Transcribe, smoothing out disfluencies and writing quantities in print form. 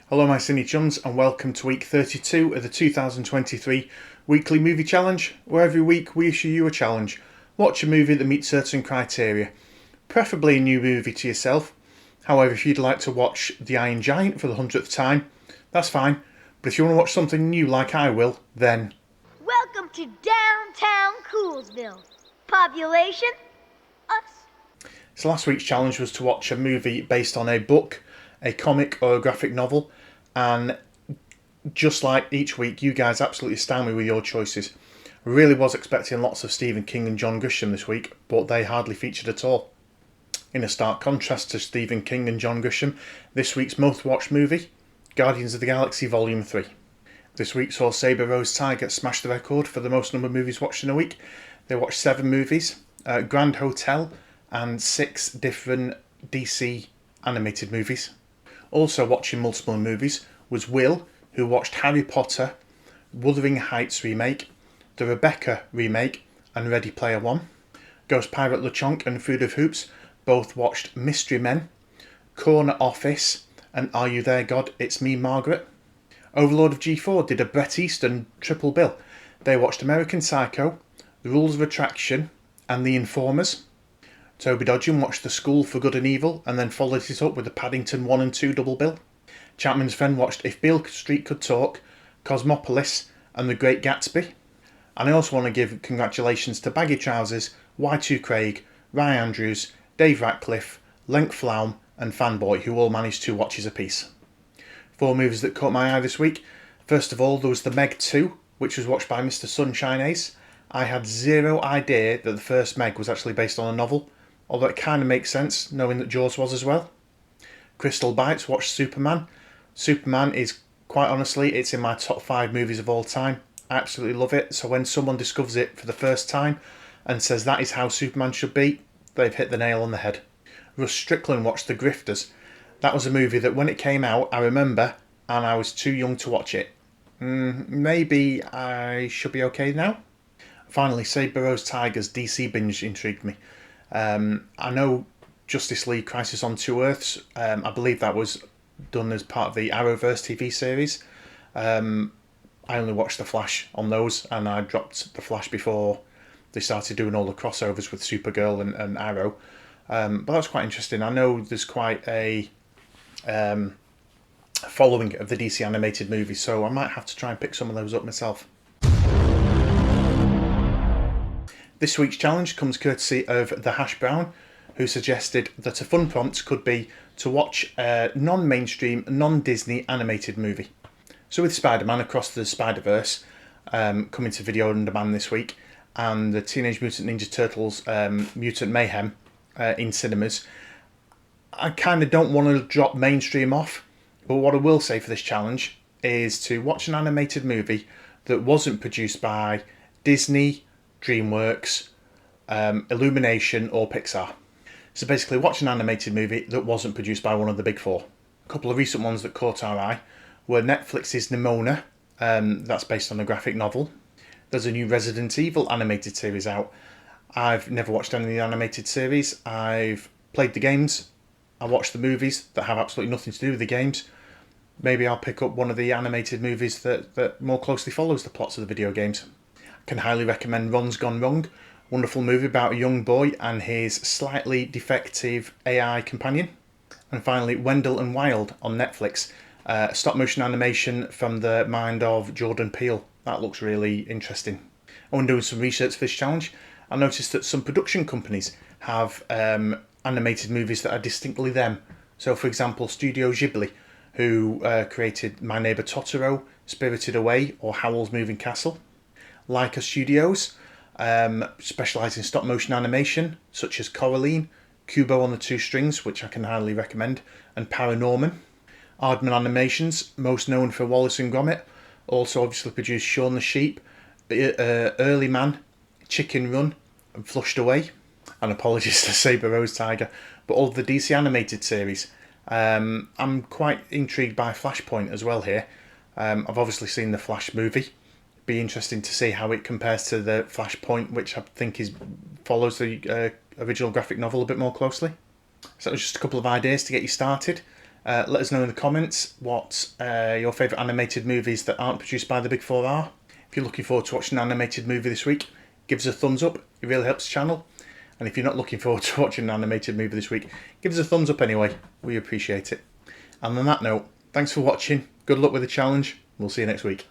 Hello my cine chums and welcome to week 32 of the 2023 weekly movie challenge, where every week we issue you a challenge. Watch a movie that meets certain criteria, preferably a new movie to yourself. However, if you'd like to watch The Iron Giant for the 100th time, that's fine. But if you want to watch something new like I will, then... Welcome to downtown Coolsville. Population? Us. So last week's challenge was to watch a movie based on a book, a comic or a graphic novel, and just like each week, you guys absolutely astound me with your choices. I really was expecting lots of Stephen King and John Grisham this week, but they hardly featured at all. In a stark contrast to Stephen King and John Grisham, this week's most watched movie, Guardians of the Galaxy Volume 3. This week saw Sabre Rose Tiger smash the record for the most number of movies watched in a week. They watched 7 movies, Grand Hotel, and 6 different DC animated movies. Also watching multiple movies was Will, who watched Harry Potter, Wuthering Heights remake, the Rebecca remake, and Ready Player One. Ghost Pirate LeChonk and Food of Hoops both watched Mystery Men, Corner Office, and Are You There God? It's Me Margaret. Overlord of G4 did a Bret Easton triple bill. They watched American Psycho, The Rules of Attraction, and The Informers. Toby Dodgen watched The School for Good and Evil and then followed it up with the Paddington 1 and 2 double bill. Chapman's friend watched If Beale Street Could Talk, Cosmopolis, and The Great Gatsby. And I also want to give congratulations to Baggy Trousers, Y2 Craig, Ryan Andrews, Dave Ratcliffe, Lenk Flaum, and Fanboy, who all managed 2 watches apiece. 4 movies that caught my eye this week. First of all, there was The Meg 2, which was watched by Mr. Sunshine Ace. I had zero idea that the first Meg was actually based on a novel, although it kind of makes sense, knowing that Jaws was as well. Crystal Bites watched Superman. Superman is, quite honestly, it's in my top 5 movies of all time. I absolutely love it, so when someone discovers it for the first time and says that is how Superman should be, they've hit the nail on the head. Russ Strickland watched The Grifters. That was a movie that when it came out, I remember, and I was too young to watch it. Maybe I should be okay now? Finally, Sabre Rose Tiger's DC binge intrigued me. I know Justice League Crisis on Two Earths, I believe that was done as part of the Arrowverse TV series. I only watched The Flash on those, and I dropped The Flash before they started doing all the crossovers with Supergirl and Arrow. But that was quite interesting. I know there's quite a following of the DC animated movies, so I might have to try and pick some of those up myself. This week's challenge comes courtesy of The Hash Brown, who suggested that a fun prompt could be to watch a non-mainstream, non-Disney animated movie. So with Spider-Man Across the Spider-Verse coming to video on demand this week, and the Teenage Mutant Ninja Turtles Mutant Mayhem in cinemas, I kind of don't want to drop mainstream off, but what I will say for this challenge is to watch an animated movie that wasn't produced by Disney, Dreamworks, Illumination or Pixar. So basically watch an animated movie that wasn't produced by one of the big 4. A couple of recent ones that caught our eye were Netflix's Nimona, that's based on a graphic novel. There's a new Resident Evil animated series out. I've never watched any of the animated series. I've played the games. I watched the movies that have absolutely nothing to do with the games. Maybe I'll pick up one of the animated movies that more closely follows the plots of the video games. Can highly recommend Ron's Gone Wrong, wonderful movie about a young boy and his slightly defective AI companion. And finally, Wendell and Wild on Netflix, stop motion animation from the mind of Jordan Peele. That looks really interesting. When doing some research for this challenge, I noticed that some production companies have animated movies that are distinctly them. So for example, Studio Ghibli, who created My Neighbor Totoro, Spirited Away or Howl's Moving Castle. Leica Studios specialise in stop motion animation such as Coraline, Kubo on the Two Strings, which I can highly recommend, and Paranorman. Aardman Animations, most known for Wallace and Gromit, also obviously produced Shaun the Sheep, Early Man, Chicken Run, and Flushed Away. And apologies to Sabre Rose Tiger, but all of the DC animated series. I'm quite intrigued by Flashpoint as well here. I've obviously seen the Flash movie. Be interesting to see how it compares to the Flashpoint, which I think follows the original graphic novel a bit more closely. So that was just a couple of ideas to get you started. Let us know in the comments what your favourite animated movies that aren't produced by the Big Four are. If you're looking forward to watching an animated movie this week, give us a thumbs up. It really helps the channel. And if you're not looking forward to watching an animated movie this week, give us a thumbs up anyway. We appreciate it. And on that note, thanks for watching. Good luck with the challenge. We'll see you next week.